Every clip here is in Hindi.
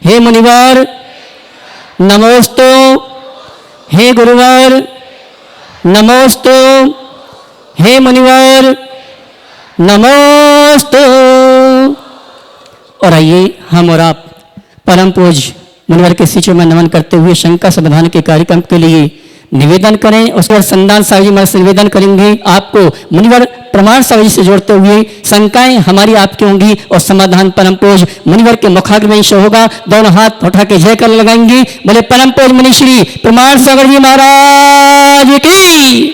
हे मुनिवर नमोस्तु, हे गुरुवर नमोस्तु, हे मुनिवर नमोस्तु। और आइए हम और आप परम पूज्य मुनिवर के शिष्यों में नमन करते हुए शंका समाधान के कार्यक्रम के लिए निवेदन करें। उसके बाद संदान साहब जी हमारे निवेदन करेंगे आपको मुनिवर प्रमाण साहब जी से जोड़ते हुए शंकाएं हमारी आपकी होंगी और समाधान परम पूज्य मुनिवर के मुखाग्र से होगा। दोनों हाथ उठा के जय कर लगाएंगे। बोले परम पूज्य मुनि श्री प्रमाण सागर जी महाराज की।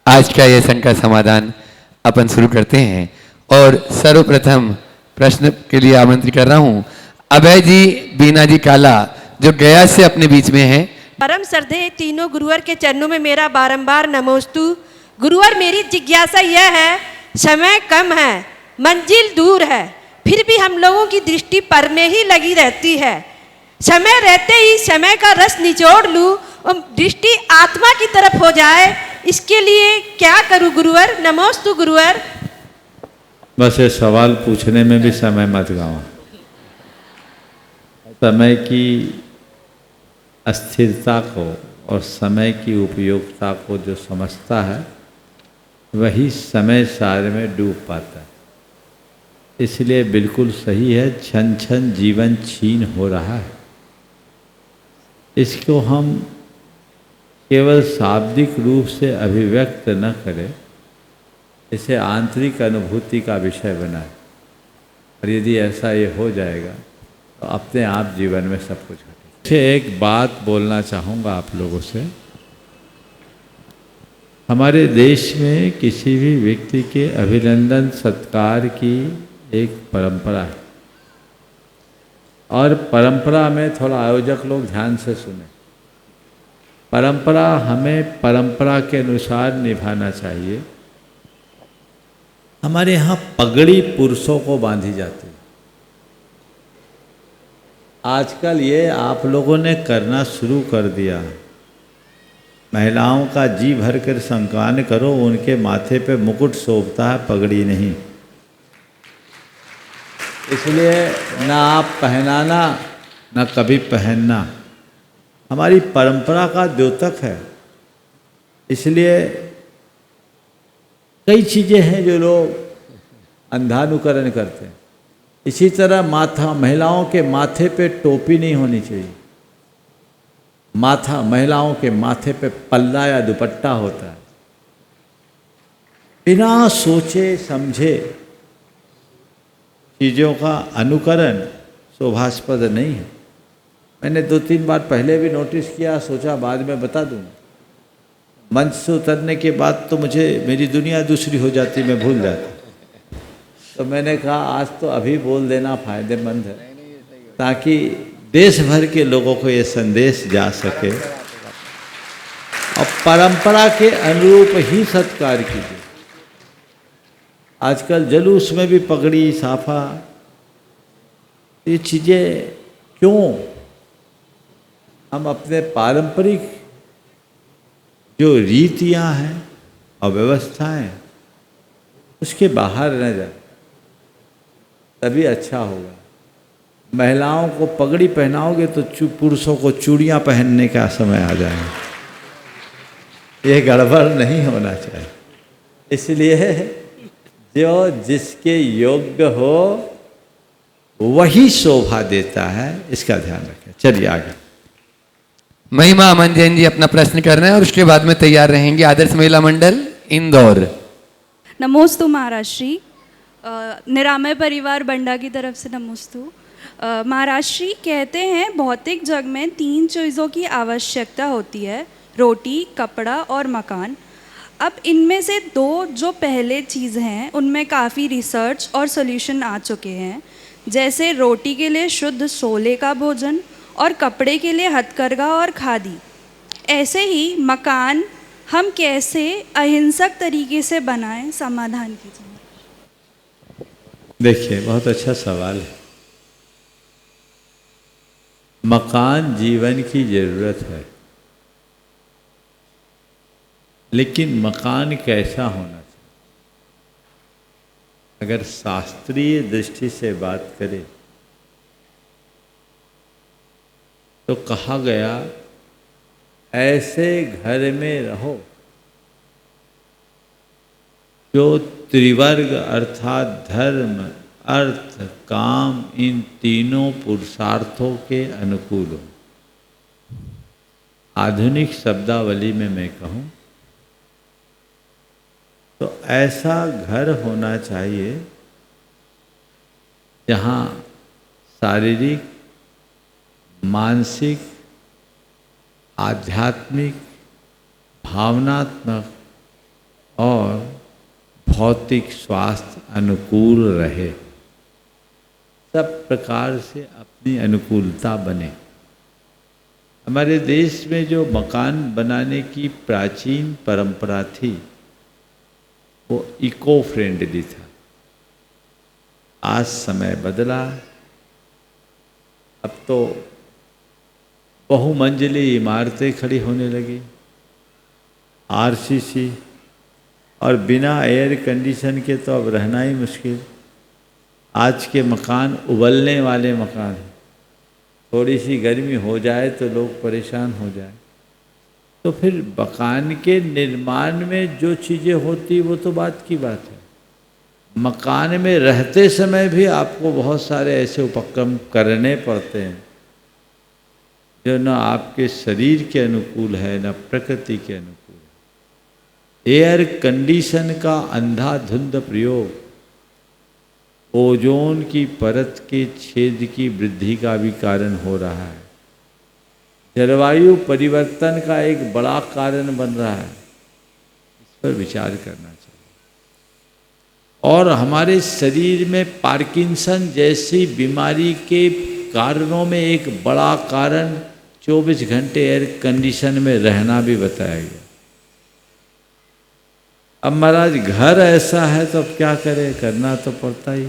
आज का यह शंका समाधान अपन शुरू करते हैं और सर्वप्रथम प्रश्न के लिए आमंत्रित कर रहा हूं अभय जी, बीना जी काला, जो गया से अपने बीच में हैं। परम श्रद्धेय तीनों गुरुवर के चरणों में मेरा बारंबार नमोस्तु। गुरुवर, मेरी जिज्ञासा यह है, समय कम है, मंजिल दूर है, फिर भी हम लोगों की दृष्टि पर में ही लगी रहती है। समय रहते ही समय का रस निचोड़ लूं और दृष्टि आत्मा की तरफ हो जाए, इसके लिए क्या करूं गुरुवर? नमोस्तु गुरुवर। बस ये सवाल पूछने में भी समय मत गाओ। समय की अस्थिरता को और समय की उपयोगिता को जो समझता है वही समय सारे में डूब पाता है। इसलिए बिल्कुल सही है, क्षण क्षण जीवन छीन हो रहा है। इसको हम केवल शाब्दिक रूप से अभिव्यक्त न करें, इसे आंतरिक अनुभूति का विषय बनाए। और यदि ऐसा ये हो जाएगा तो अपने आप जीवन में सब कुछ घटेगा। एक बात बोलना चाहूँगा आप लोगों से। हमारे देश में किसी भी व्यक्ति के अभिनंदन सत्कार की एक परंपरा है और परंपरा में थोड़ा आयोजक लोग ध्यान से सुने। परंपरा हमें परंपरा के अनुसार निभाना चाहिए। हमारे यहाँ पगड़ी पुरुषों को बांधी जाती है। आजकल ये आप लोगों ने करना शुरू कर दिया। महिलाओं का जी भर कर संकान करो, उनके माथे पे मुकुट शोभता है, पगड़ी नहीं। इसलिए ना आप पहनाना ना कभी पहनना हमारी परंपरा का द्योतक है। इसलिए कई चीज़ें हैं जो लोग अंधानुकरण करते हैं। इसी तरह माथा, महिलाओं के माथे पे टोपी नहीं होनी चाहिए। माथा, महिलाओं के माथे पे पल्ला या दुपट्टा होता है। बिना सोचे समझे चीज़ों का अनुकरण शोभास्पद नहीं है। मैंने 2-3 बार पहले भी नोटिस किया, सोचा बाद में बता दूँ। मंच से उतरने के बाद तो मुझे मेरी दुनिया दूसरी हो जाती, मैं भूल जाता। तो मैंने कहा आज तो अभी बोल देना फायदेमंद है, ताकि देश भर के लोगों को ये संदेश जा सके और परंपरा के अनुरूप ही सत्कार कीजिए। आजकल जुलूस में भी पगड़ी, साफा, ये चीज़ें क्यों? हम अपने पारंपरिक जो रीतियां हैं और व्यवस्थाएं उसके बाहर न जाए, तभी अच्छा होगा। महिलाओं को पगड़ी पहनाओगे तो पुरुषों को चूड़ियां पहनने का समय आ जाएगा। ये गड़बड़ नहीं होना चाहिए। इसलिए जो जिसके योग्य हो वही शोभा देता है, इसका ध्यान रखें। चलिए आगे। महिमा अमन जैन जी अपना प्रश्न कर रहे हैं और उसके बाद में तैयार रहेंगे आदर्श महिला मंडल इंदौर। नमोस्तु महाराज श्री। निरामय परिवार बंडा की तरफ से नमोस्तु। महाराज श्री, कहते हैं भौतिक जग में 3 चीज़ों की आवश्यकता होती है, रोटी, कपड़ा और मकान। अब इनमें से 2 जो पहले चीज़ हैं उनमें काफ़ी रिसर्च और सॉल्यूशन आ चुके हैं। जैसे रोटी के लिए शुद्ध सोले का भोजन और कपड़े के लिए हथकरघा और खादी। ऐसे ही मकान हम कैसे अहिंसक तरीके से बनाएं, समाधान कीजिए। देखिए, बहुत अच्छा सवाल है। मकान जीवन की जरूरत है, लेकिन मकान कैसा होना चाहिए? अगर शास्त्रीय दृष्टि से बात करें तो कहा गया ऐसे घर में रहो जो त्रिवर्ग अर्थात धर्म, अर्थ, काम इन तीनों पुरुषार्थों के अनुकूल हो। आधुनिक शब्दावली में मैं कहूँ तो ऐसा घर होना चाहिए जहाँ शारीरिक, मानसिक, आध्यात्मिक, भावनात्मक और भौतिक स्वास्थ्य अनुकूल रहे, सब प्रकार से अपनी अनुकूलता बने। हमारे देश में जो मकान बनाने की प्राचीन परंपरा थी वो इको फ्रेंडली था। आज समय बदला, अब तो बहुमंजिली इमारतें खड़ी होने लगी, आरसीसी, और बिना एयर कंडीशन के तो अब रहना ही मुश्किल। आज के मकान उबलने वाले मकान हैं, थोड़ी सी गर्मी हो जाए तो लोग परेशान हो जाए। तो फिर मकान के निर्माण में जो चीज़ें होती वो तो बात की बात है, मकान में रहते समय भी आपको बहुत सारे ऐसे उपक्रम करने पड़ते हैं जो न आपके शरीर के अनुकूल है न प्रकृति के अनुकूल है। एयर कंडीशन का अंधाधुंध प्रयोग ओजोन की परत के छेद की वृद्धि का भी कारण हो रहा है, जलवायु परिवर्तन का एक बड़ा कारण बन रहा है। इस पर विचार करना चाहिए। और हमारे शरीर में पार्किंसन जैसी बीमारी के कारणों में एक बड़ा कारण 24 घंटे एयर कंडीशन में रहना भी बताया गया। अब महाराज घर ऐसा है तो अब क्या करें, करना तो पड़ता ही।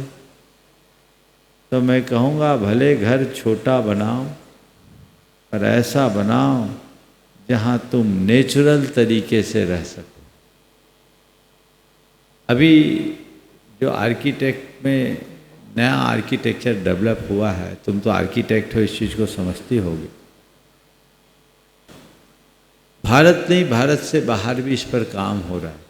तो मैं कहूँगा भले घर छोटा बनाओ पर ऐसा बनाओ जहाँ तुम नेचुरल तरीके से रह सको। अभी जो आर्किटेक्ट में नया आर्किटेक्चर डेवलप हुआ है, तुम तो आर्किटेक्ट हो, इस चीज़ को समझती होगी। भारत नहीं, भारत से बाहर भी इस पर काम हो रहा है।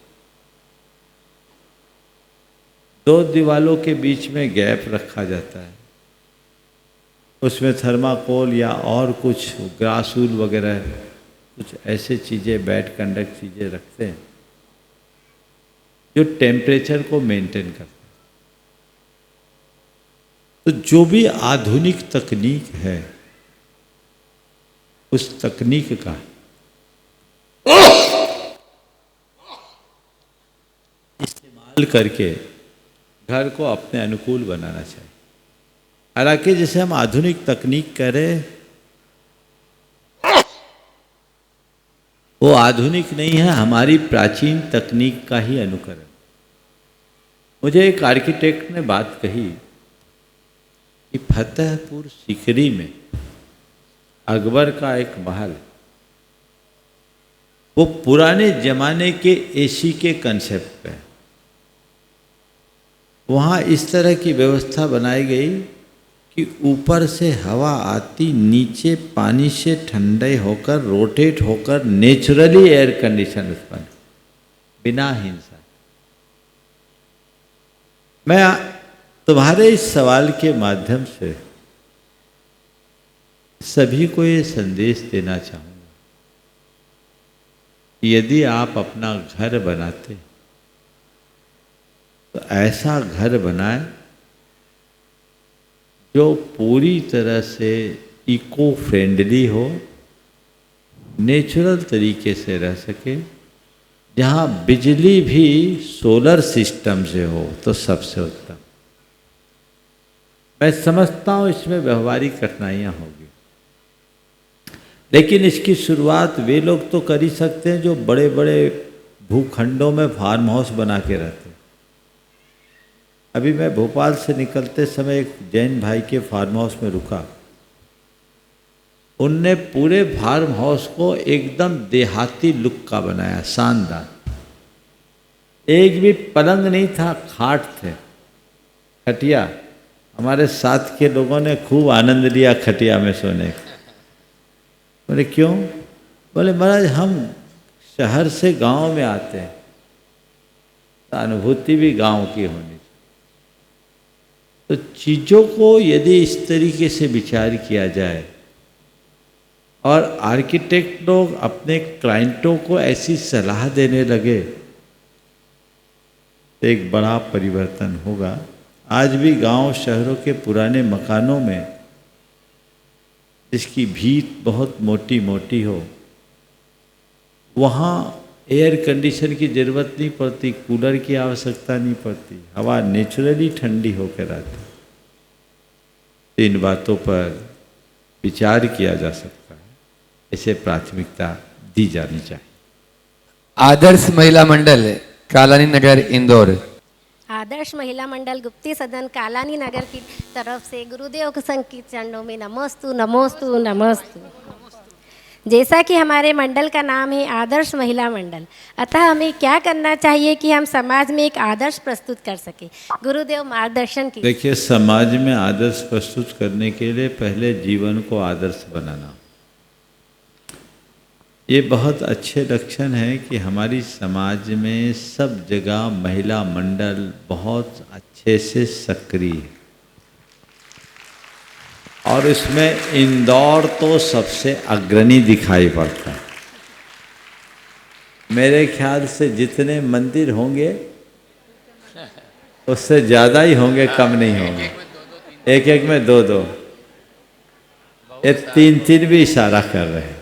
2 दीवालों के बीच में गैप रखा जाता है, उसमें थर्माकोल या और कुछ ग्रासूल वगैरह कुछ ऐसे चीज़ें, बैड कंडक्ट चीज़ें रखते हैं जो टेम्परेचर को मेंटेन करते हैं। तो जो भी आधुनिक तकनीक है उस तकनीक का इस्तेमाल करके घर को अपने अनुकूल बनाना चाहिए। हालांकि जैसे हम आधुनिक तकनीक करें वो आधुनिक नहीं है, हमारी प्राचीन तकनीक का ही अनुकरण। मुझे एक आर्किटेक्ट ने बात कही कि फतेहपुर सीकरी में अकबर का एक महल, वो पुराने जमाने के एसी के कंसेप्ट पे, वहाँ इस तरह की व्यवस्था बनाई गई कि ऊपर से हवा आती, नीचे पानी से ठंडे होकर रोटेट होकर नेचुरली एयर कंडीशन उत्पन्न, बिना हिंसा। मैं तुम्हारे इस सवाल के माध्यम से सभी को ये संदेश देना चाहूँगा, यदि आप अपना घर बनाते तो ऐसा घर बनाए जो पूरी तरह से इको फ्रेंडली हो, नेचुरल तरीके से रह सके, जहाँ बिजली भी सोलर सिस्टम से हो तो सबसे उत्तम। मैं समझता हूँ इसमें व्यवहारिक कठिनाइयाँ होगी, लेकिन इसकी शुरुआत वे लोग तो कर ही सकते हैं जो बड़े बड़े भूखंडों में फार्म हाउस बना के रहते हैं। अभी मैं भोपाल से निकलते समय एक जैन भाई के फार्म हाउस में रुका। उनने पूरे फार्म हाउस को एकदम देहाती लुक का बनाया, शानदार। एक भी पलंग नहीं था, खाट थे, खटिया। हमारे साथ के लोगों ने खूब आनंद लिया खटिया में सोने का। बोले क्यों? बोले महाराज हम शहर से गांव में आते हैं, तो अनुभूति भी गांव की होनी चाहिए। तो चीज़ों को यदि इस तरीके से विचार किया जाए और आर्किटेक्ट लोग अपने क्लाइंटों को ऐसी सलाह देने लगे तो एक बड़ा परिवर्तन होगा। आज भी गांव शहरों के पुराने मकानों में जिसकी भीत बहुत मोटी मोटी हो, वहाँ एयर कंडीशन की ज़रूरत नहीं पड़ती, कूलर की आवश्यकता नहीं पड़ती, हवा नेचुरली ठंडी होकर आती। तो इन बातों पर विचार किया जा सकता है, इसे प्राथमिकता दी जानी चाहिए। आदर्श महिला मंडल कालानी नगर इंदौर। आदर्श महिला मंडल गुप्ती सदन कालानी नगर की तरफ से गुरुदेव के संघ के चरणों में नमोस्तु नमोस्तु नमोस्तु। जैसा कि हमारे मंडल का नाम है आदर्श महिला मंडल, अतः हमें क्या करना चाहिए कि हम समाज में एक आदर्श प्रस्तुत कर सके? गुरुदेव मार्गदर्शन की। देखिए, समाज में आदर्श प्रस्तुत करने के लिए पहले जीवन को आदर्श बनाना, ये बहुत अच्छे लक्षण है कि हमारी समाज में सब जगह महिला मंडल बहुत अच्छे से सक्रिय है और इसमें इंदौर तो सबसे अग्रणी दिखाई पड़ता है। मेरे ख्याल से जितने मंदिर होंगे उससे ज़्यादा ही होंगे, कम नहीं होंगे। एक एक में दो दो, ये तीन तीन भी इशारा कर रहे हैं।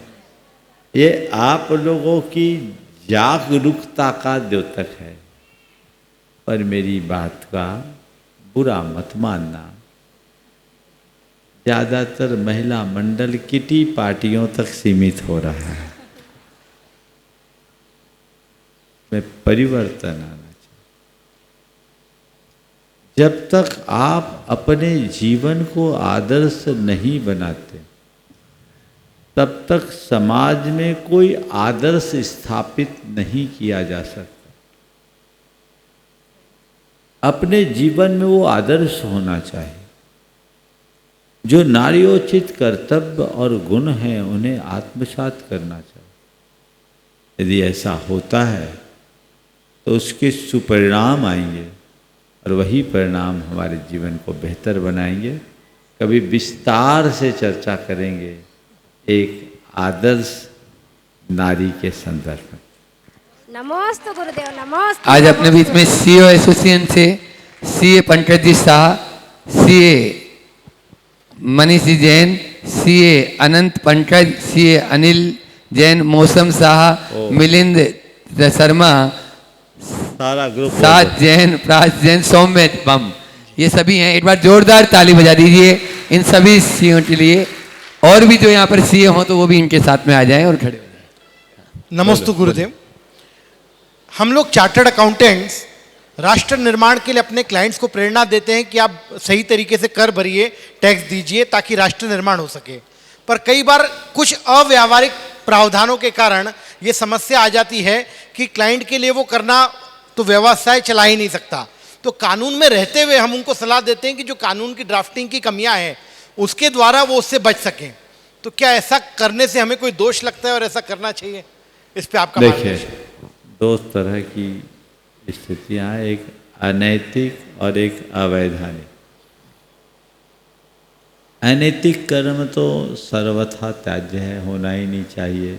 ये आप लोगों की जागरूकता का द्योतक है। पर मेरी बात का बुरा मत मानना, ज़्यादातर महिला मंडल किटी पार्टियों तक सीमित हो रहा है। में परिवर्तन आना चाहिए। जब तक आप अपने जीवन को आदर्श नहीं बनाते, तब तक समाज में कोई आदर्श स्थापित नहीं किया जा सकता। अपने जीवन में वो आदर्श होना चाहिए। जो नार्योचित कर्तव्य और गुण हैं उन्हें आत्मसात करना चाहिए। यदि ऐसा होता है तो उसके सुपरिणाम आएंगे और वही परिणाम हमारे जीवन को बेहतर बनाएंगे। कभी विस्तार से चर्चा करेंगे एक आदर्श नारी के संदर्भ में। नमोस्तु गुरुदेव नमोस्तु। आज अपने बीच में सीओ एसोसिएशन से CA Pankaj ji Shah, CA Manish ji Jain, CA अनंत पंकज, सीए अनिल जैन, मौसम शाह, मिलिंद शर्मा, सारा ग्रुप, सात जैन, प्राज जैन, सौम्य बम, ये सभी हैं। एक बार जोरदार ताली बजा दीजिए इन सभी सीओ के लिए। और भी जो यहाँ पर सीए हो तो वो भी इनके साथ में आ जाएं और खड़े हो जाएं। नमस्ते गुरुदेव। हम लोग चार्टर्ड अकाउंटेंट्स राष्ट्र निर्माण के लिए अपने क्लाइंट्स को प्रेरणा देते हैं कि आप सही तरीके से कर भरिए, टैक्स दीजिए ताकि राष्ट्र निर्माण हो सके। पर कई बार कुछ अव्यावहारिक प्रावधानों के कारण ये समस्या आ जाती है कि क्लाइंट के लिए वो करना तो व्यवसाय चला ही नहीं सकता। तो कानून में रहते हुए हम उनको सलाह देते हैं कि जो कानून की ड्राफ्टिंग की कमियां हैं उसके द्वारा वो उससे बच सकें। तो क्या ऐसा करने से हमें कोई दोष लगता है और ऐसा करना चाहिए? इस पे आपका देखिए, दो तरह की स्थितियां, एक अनैतिक और एक अवैधानिक। अनैतिक कर्म तो सर्वथा त्याज्य है, होना ही नहीं चाहिए।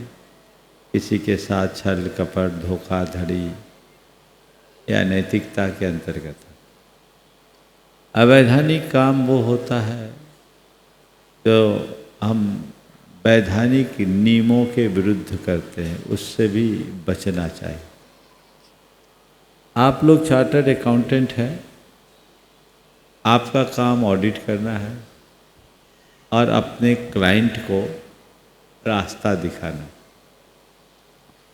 किसी के साथ छल कपट धोखाधड़ी या नैतिकता के अंतर्गत। अवैधानिक काम वो होता है जो हम वैधानिक नियमों के विरुद्ध करते हैं, उससे भी बचना चाहिए। आप लोग चार्टर्ड अकाउंटेंट हैं, आपका काम ऑडिट करना है और अपने क्लाइंट को रास्ता दिखाना।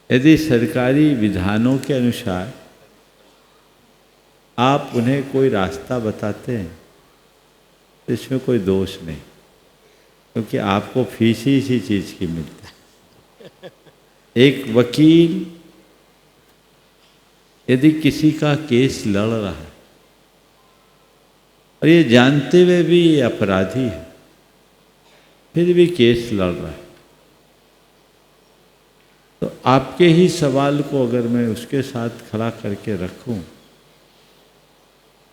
यदि सरकारी विधानों के अनुसार आप उन्हें कोई रास्ता बताते हैं तो इसमें कोई दोष नहीं, क्योंकि आपको फीस ही इसी चीज़ की मिलती है। एक वकील यदि किसी का केस लड़ रहा है और ये जानते हुए भी ये अपराधी है, फिर भी केस लड़ रहा है, तो आपके ही सवाल को अगर मैं उसके साथ खड़ा करके रखूं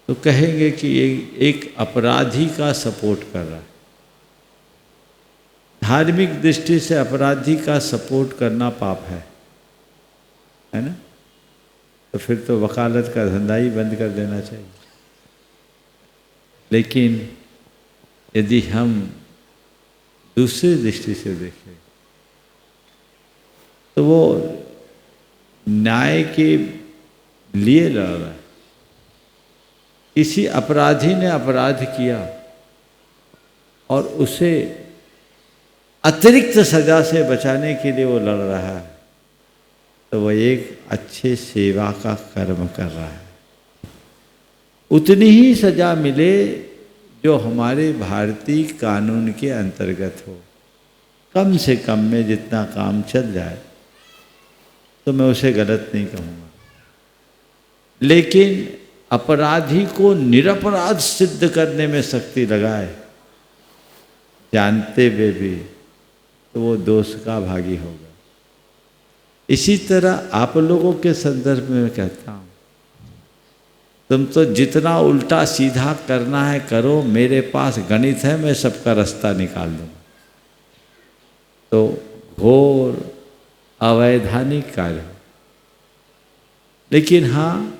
तो कहेंगे कि ये एक अपराधी का सपोर्ट कर रहा है। धार्मिक दृष्टि से अपराधी का सपोर्ट करना पाप है ना? तो फिर तो वकालत का धंधा ही बंद कर देना चाहिए। लेकिन यदि हम दूसरी दृष्टि से देखें तो वो न्याय के लिए लड़ रहा है। किसी अपराधी ने अपराध किया और उसे अतिरिक्त सजा से बचाने के लिए वो लड़ रहा है, तो वह एक अच्छे सेवा का कर्म कर रहा है। उतनी ही सजा मिले जो हमारे भारतीय कानून के अंतर्गत हो। कम से कम में जितना काम चल जाए तो मैं उसे गलत नहीं कहूँगा। लेकिन अपराधी को निरपराध सिद्ध करने में शक्ति लगाए जानते हुए भी, तो वो दोष का भागी होगा। इसी तरह आप लोगों के संदर्भ में मैं कहता हूँ, तुम तो जितना उल्टा सीधा करना है करो, मेरे पास गणित है, मैं सबका रास्ता निकाल दूँगा। तो घोर अवैधानिक कार्य। लेकिन हाँ,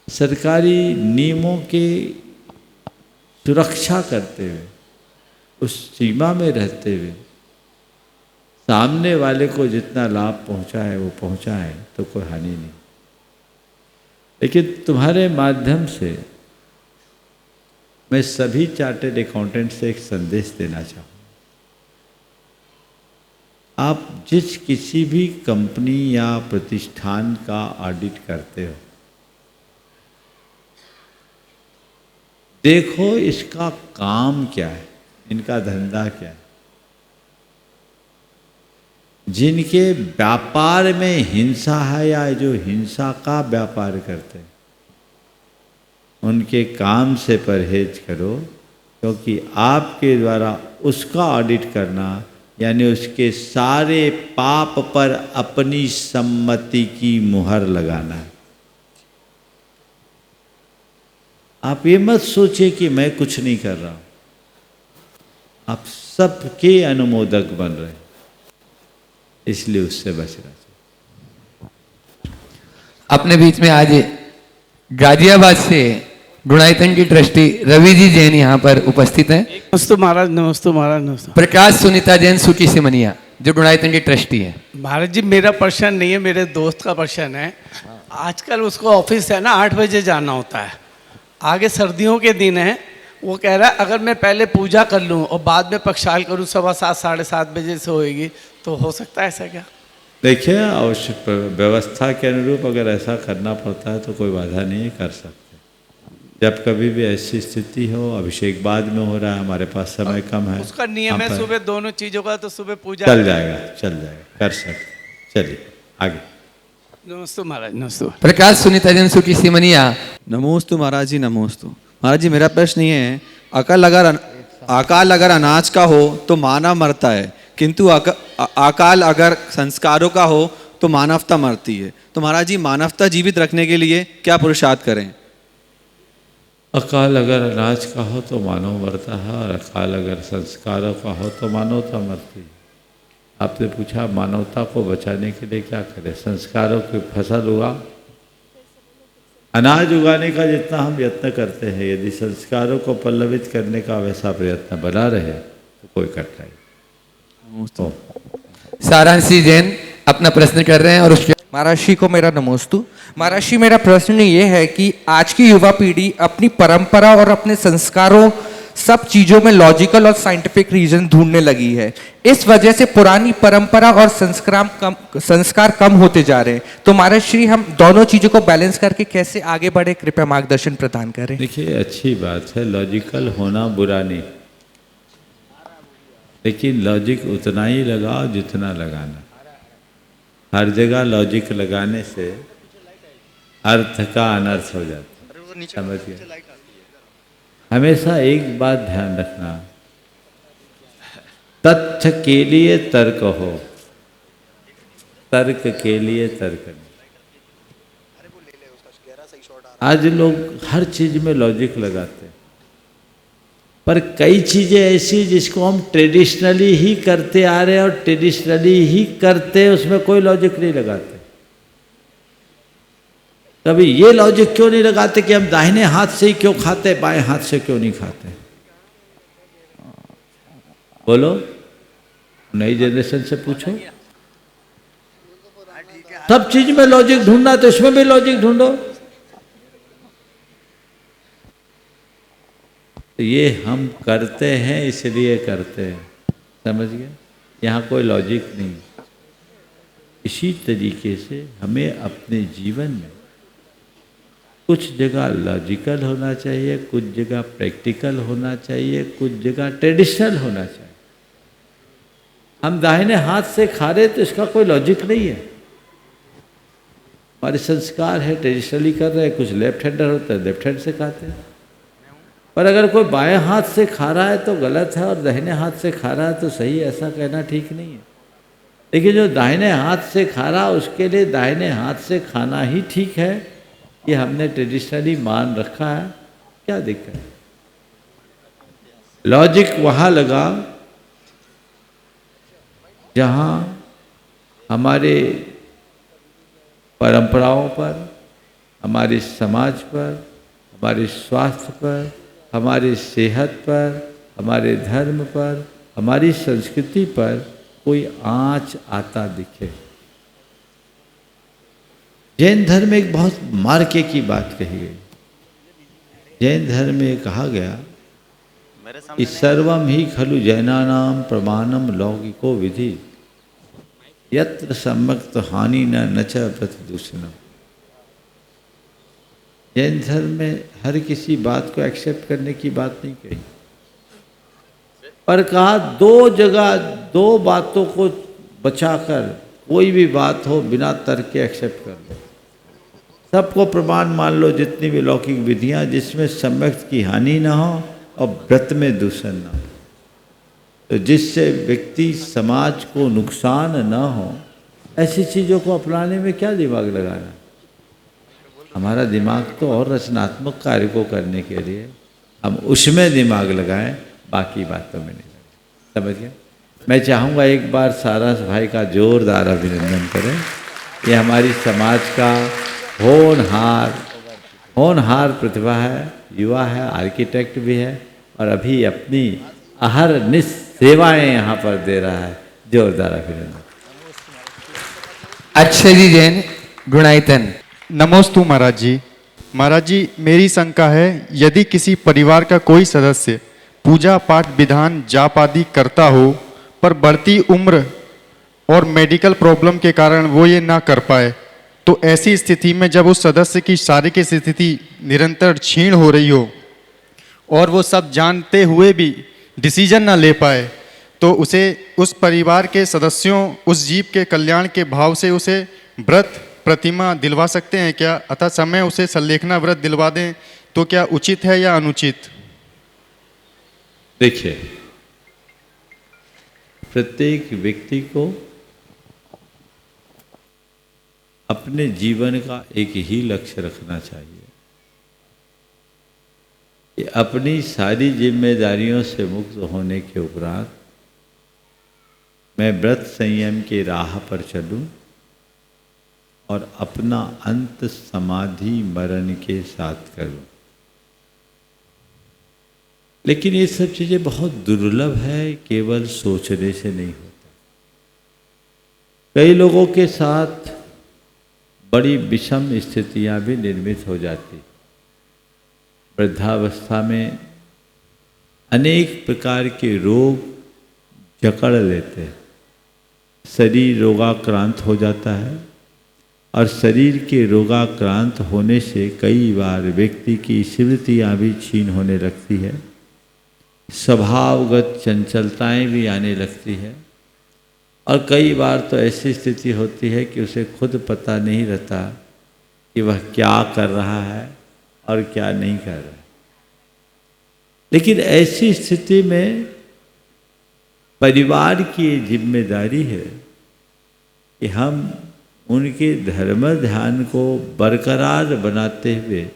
सरकारी नियमों की सुरक्षा करते हुए, उस सीमा में रहते हुए सामने वाले को जितना लाभ पहुंचा है वो पहुंचा है, तो कोई हानि नहीं। लेकिन तुम्हारे माध्यम से मैं सभी चार्टर्ड अकाउंटेंट से एक संदेश देना चाहूँ। आप जिस किसी भी कंपनी या प्रतिष्ठान का ऑडिट करते हो, देखो इसका काम क्या है, इनका धंधा क्या है। जिनके व्यापार में हिंसा है या जो हिंसा का व्यापार करते हैं, उनके काम से परहेज करो, क्योंकि आपके द्वारा उसका ऑडिट करना यानी उसके सारे पाप पर अपनी सम्मति की मुहर लगाना है। आप ये मत सोचिए कि मैं कुछ नहीं कर रहा हूं, आप सबके अनुमोदक बन रहे हैं, इसलिए उससे बचना चाहिए। अपने बीच में आज गाजियाबाद से गुणायतन की ट्रस्टी रवि जी जैन यहाँ पर उपस्थित हैं। नमस्ते महाराज, नमस्ते महाराज, नमस्ते। प्रकाश सुनीता जैन सुकी सिमनिया जो गुणायतन की ट्रस्टी है। महाराज जी, मेरा प्रश्न नहीं है, मेरे दोस्त का प्रश्न है। आजकल उसको ऑफिस है ना 8 बजे जाना होता है, आगे सर्दियों के दिन है, वो कह रहा है अगर मैं पहले पूजा कर लूँ और बाद में पक्षाल करूँ 7:15 साढ़े 7 बजे से होएगी, तो हो सकता है ऐसा क्या? देखिए, आवश्यक व्यवस्था के अनुरूप अगर ऐसा करना पड़ता है तो कोई बाधा नहीं है, कर सकते। जब कभी भी ऐसी स्थिति हो, अभिषेक बाद में हो रहा है, हमारे पास समय कम है, उसका नियम है सुबह दोनों चीज़ों का, तो सुबह पूजा चल जाएगा, कर सकते। चलिए आगे। नमस्ते महाराज, नमस्ते। प्रकाश सुनीता जैन सुकी सिमनिया। नमोस्तु महाराज जी, नमोस्तु महाराज जी। मेरा प्रश्न ये है, अकाल अगर अनाज का हो तो मानव मरता है, किंतु अकाल अगर संस्कारों का हो तो मानवता मरती है। तो महाराज जी, मानवता जीवित रखने के लिए क्या पुरुषार्थ करें? अकाल अगर अनाज का हो तो मानव मरता है, और अकाल अगर संस्कारों का हो तो मानवता मरती है। आपने पूछा मानवता को बचाने के लिए क्या करें? संस्कारों की फसल उगा, अनाज उगाने का जितना हम यत्न करते हैं, यदि संस्कारों को पल्लवित करने का वैसा प्रयत्न बना रहे तो कोई कठिनाई। सारांशी जैन अपना प्रश्न कर रहे हैं और उसके महाराष्ट्री को मेरा नमोस्तु। महाराष्ट्री, मेरा प्रश्न ये है कि आज की युवा पीढ़ी अपनी परंपरा और अपने संस्कारों सब चीज़ों में लॉजिकल और साइंटिफिक रीजन ढूंढने लगी है। इस वजह से पुरानी परंपरा और संस्कार कम होते जा रहे हैं। तो महाराष्ट्री, हम दोनों चीज़ों को बैलेंस करके कैसे आगे बढ़े, कृपया मार्गदर्शन प्रदान करें। देखिए, अच्छी बात है, लॉजिकल होना बुरा नहीं, लेकिन लॉजिक उतना ही लगाओ जितना लगाना। हर जगह लॉजिक लगाने से अर्थ का अनर्थ हो जाता है, समझ गए? हमेशा एक बात ध्यान रखना, तथ्य के लिए तर्क हो, तर्क के लिए तर्क नहीं। आज लोग हर चीज में लॉजिक लगाते हैं, पर कई चीजें ऐसी जिसको हम ट्रेडिशनली ही करते आ रहे हैं और ट्रेडिशनली ही करते हैं, उसमें कोई लॉजिक नहीं लगाते। कभी ये लॉजिक क्यों नहीं लगाते कि हम दाहिने हाथ से ही क्यों खाते, बाएं हाथ से क्यों नहीं खाते? बोलो, नई जनरेशन से पूछो। सब चीज में लॉजिक ढूंढना तो इसमें भी लॉजिक ढूंढो। तो ये हम करते हैं इसलिए करते हैं, समझ गए? यहाँ कोई लॉजिक नहीं। इसी तरीके से हमें अपने जीवन में कुछ जगह लॉजिकल होना चाहिए, कुछ जगह प्रैक्टिकल होना चाहिए, कुछ जगह ट्रेडिशनल होना चाहिए। हम दाहिने हाथ से खा रहे तो इसका कोई लॉजिक नहीं है, हमारे संस्कार है, ट्रेडिशनली कर रहे हैं। कुछ लेफ्ट हैंडर होता है, लेफ्ट हैंड से खाते हैं। पर अगर कोई बाएं हाथ से खा रहा है तो गलत है और दाहिने हाथ से खा रहा है तो सही है, ऐसा कहना ठीक नहीं है। लेकिन जो दाहिने हाथ से खा रहा उसके लिए दाहिने हाथ से खाना ही ठीक है, ये हमने ट्रेडिशनली मान रखा है, क्या दिक्कत है? लॉजिक वहाँ लगा जहाँ हमारे परंपराओं पर, हमारे समाज पर, हमारे स्वास्थ्य पर, हमारी सेहत पर, हमारे धर्म पर, हमारी संस्कृति पर कोई आँच आता दिखे। जैन धर्म में एक बहुत मार्के की बात कही गई। जैन धर्म में कहा गया कि सर्वम ही खलु जैनानाम प्रमाणम लौकिको विधि यत्र सम्यक्त हानि न च प्रतिदूषणम। जैन धर्म में हर किसी बात को एक्सेप्ट करने की बात नहीं कही, पर कहा दो जगह दो बातों को बचाकर कोई भी बात हो बिना तर्क के एक्सेप्ट कर लो, सबको प्रमाण मान लो, जितनी भी लौकिक विधियां जिसमें सम्यक्त की हानि ना हो और व्रत में दूषण ना हो, तो जिससे व्यक्ति समाज को नुकसान ना हो, ऐसी चीज़ों को अपनाने में क्या दिमाग लगाना। हमारा दिमाग तो और रचनात्मक कार्य को करने के लिए हम उसमें दिमाग लगाएं, बाकी बातों में नहीं लगाएं। समझ गए? मैं चाहूँगा एक बार सारांश भाई का जोरदार अभिनंदन करें। ये हमारी समाज का होनहार प्रतिभा है, युवा है, आर्किटेक्ट भी है और अभी अपनी अहरनिश सेवाएं यहाँ पर दे रहा है। जोरदार अभिनंदन। अक्षय जी जैन, गुणायतन। नमोस्तु महाराज जी। महाराज जी, मेरी शंका है, यदि किसी परिवार का कोई सदस्य पूजा पाठ विधान जाप आदि करता हो पर बढ़ती उम्र और मेडिकल प्रॉब्लम के कारण वो ये ना कर पाए, तो ऐसी स्थिति में जब उस सदस्य की शारीरिक स्थिति निरंतर क्षीण हो रही हो और वो सब जानते हुए भी डिसीजन ना ले पाए, तो उसे उस परिवार के सदस्यों उस जीव के कल्याण के भाव से उसे व्रत प्रतिमा दिलवा सकते हैं क्या? अतः समय उसे संलेखना व्रत दिलवा दें तो क्या उचित है या अनुचित? देखिए, प्रत्येक व्यक्ति को अपने जीवन का एक ही लक्ष्य रखना चाहिए कि अपनी सारी जिम्मेदारियों से मुक्त होने के उपरांत मैं व्रत संयम की राह पर चलूं और अपना अंत समाधि मरण के साथ करूं। लेकिन ये सब चीज़ें बहुत दुर्लभ है, केवल सोचने से नहीं होता। कई लोगों के साथ बड़ी विषम स्थितियां भी निर्मित हो जाती। वृद्धावस्था में अनेक प्रकार के रोग जकड़ लेते हैं, शरीर रोगाक्रांत हो जाता है और शरीर के रोगाक्रांत होने से कई बार व्यक्ति की स्मृतियाँ भी क्षीण होने लगती है, स्वभावगत चंचलताएं भी आने लगती है और कई बार तो ऐसी स्थिति होती है कि उसे खुद पता नहीं रहता कि वह क्या कर रहा है और क्या नहीं कर रहा है। लेकिन ऐसी स्थिति में परिवार की जिम्मेदारी है कि हम उनके धर्म ध्यान को बरकरार बनाते हुए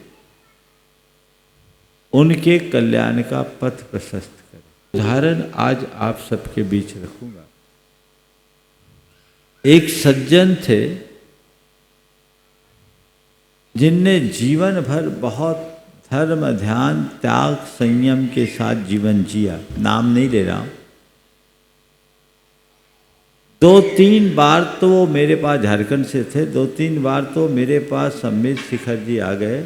उनके कल्याण का पथ प्रशस्त करें। उदाहरण आज आप सबके बीच रखूंगा। एक सज्जन थे जिनने जीवन भर बहुत धर्म ध्यान त्याग संयम के साथ जीवन जिया। नाम नहीं ले रहा हूं। 2-3 बार तो वो मेरे पास, झारखंड से थे, 2-3 बार तो मेरे पास सम्मित शिखर जी आ गए।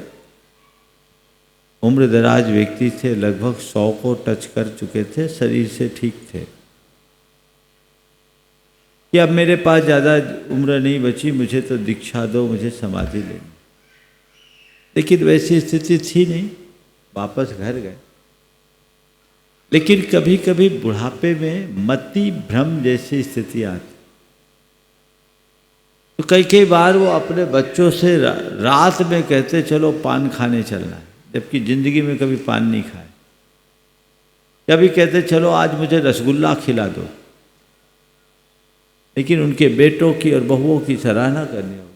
उम्र दराज व्यक्ति थे, लगभग 100 को टच कर चुके थे, शरीर से ठीक थे कि अब मेरे पास ज़्यादा उम्र नहीं बची, मुझे तो दीक्षा दो, मुझे समाधि लेनी। लेकिन वैसी स्थिति थी नहीं, वापस घर गए। लेकिन कभी कभी बुढ़ापे में मति भ्रम जैसी स्थिति आती, तो कई बार वो अपने बच्चों से रात में कहते चलो पान खाने चलना है, जबकि जिंदगी में कभी पान नहीं खाए। कभी कहते चलो आज मुझे रसगुल्ला खिला दो। लेकिन उनके बेटों की और बहुओं की सराहना करनी होगी।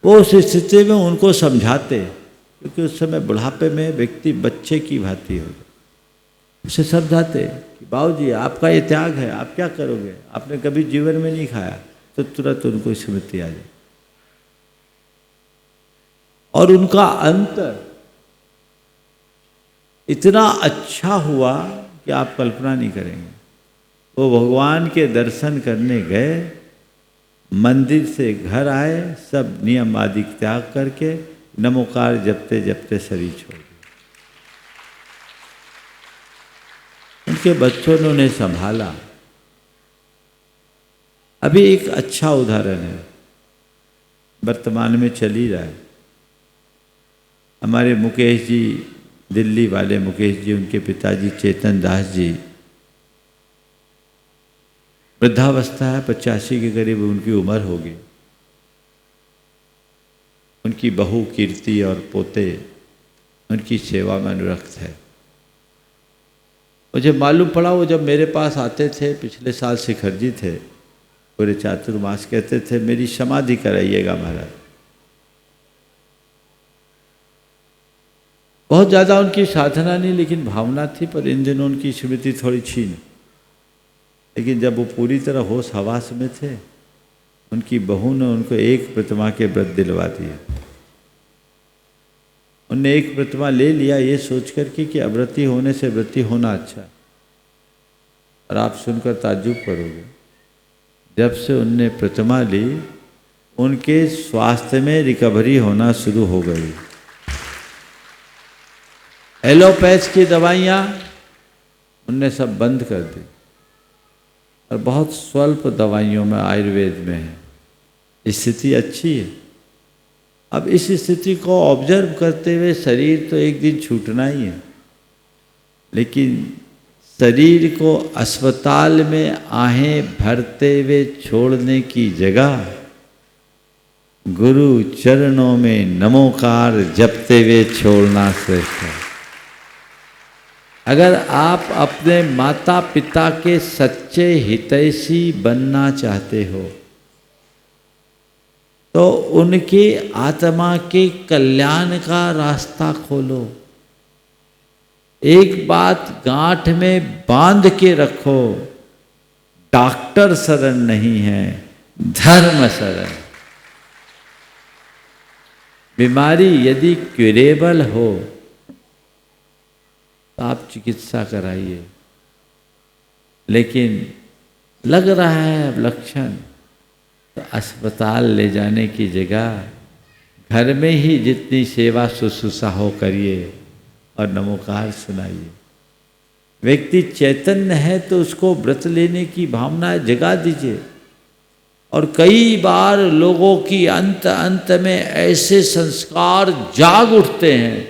वो उस स्थिति में उनको समझाते, क्योंकि उस समय बुढ़ापे में व्यक्ति बच्चे की भांति हो जाए। उसे समझाते कि बाबूजी आपका ये त्याग है, आप क्या करोगे, आपने कभी जीवन में नहीं खाया, तो तुरंत उनको स्मृति आ जाए। और उनका अंत इतना अच्छा हुआ कि आप कल्पना नहीं करेंगे। वो भगवान के दर्शन करने गए, मंदिर से घर आए, सब नियम आदि त्याग करके नमोकार जपते जपते शरीर छोड़ दिया। उनके बच्चों ने उन्हें संभाला। अभी एक अच्छा उदाहरण है, वर्तमान में चल ही रहा है। हमारे मुकेश जी, दिल्ली वाले मुकेश जी, उनके पिताजी चेतन दास जी, वृद्धावस्था है, 85 के करीब उनकी उम्र होगी। उनकी बहू कीर्ति और पोते उनकी सेवा में अनुरक्त है। मुझे मालूम पड़ा, वो जब मेरे पास आते थे, पिछले साल शिखर जी थे, पूरे चातुर्मास, कहते थे मेरी समाधि कराइएगा महाराज। बहुत ज़्यादा उनकी साधना नहीं, लेकिन भावना थी। पर इन दिनों उनकी स्मृति थोड़ी छीन। लेकिन जब वो पूरी तरह होश हवास में थे, उनकी बहू ने उनको एक प्रतिमा के व्रत दिलवा दिए। उनने एक प्रतिमा ले लिया ये सोच कर कि अव्रती होने से व्रती होना अच्छा। और आप सुनकर ताज्जुब करोगे, जब से उनने प्रतिमा ली, उनके स्वास्थ्य में रिकवरी होना शुरू हो गई। एलोपैथ की दवाइयाँ उनने सब बंद कर दी और बहुत स्वल्प दवाइयों में आयुर्वेद में है। स्थिति अच्छी है। अब इस स्थिति को ऑब्जर्व करते हुए शरीर तो एक दिन छूटना ही है, लेकिन शरीर को अस्पताल में आहें भरते हुए छोड़ने की जगह गुरु चरणों में नमोकार जपते हुए छोड़ना श्रेष्ठ है। अगर आप अपने माता पिता के सच्चे हितैषी बनना चाहते हो, तो उनके आत्मा के कल्याण का रास्ता खोलो। एक बात गांठ में बांध के रखो, डॉक्टर शरण नहीं है, धर्म शरण। बीमारी यदि क्यूरेबल हो तो आप चिकित्सा कराइए, लेकिन लग रहा है अब लक्षण, तो अस्पताल ले जाने की जगह घर में ही जितनी सेवा शुश्रूषा हो करिए और नमोकार सुनाइए। व्यक्ति चैतन्य है तो उसको व्रत लेने की भावना जगा दीजिए। और कई बार लोगों की अंत अंत में ऐसे संस्कार जाग उठते हैं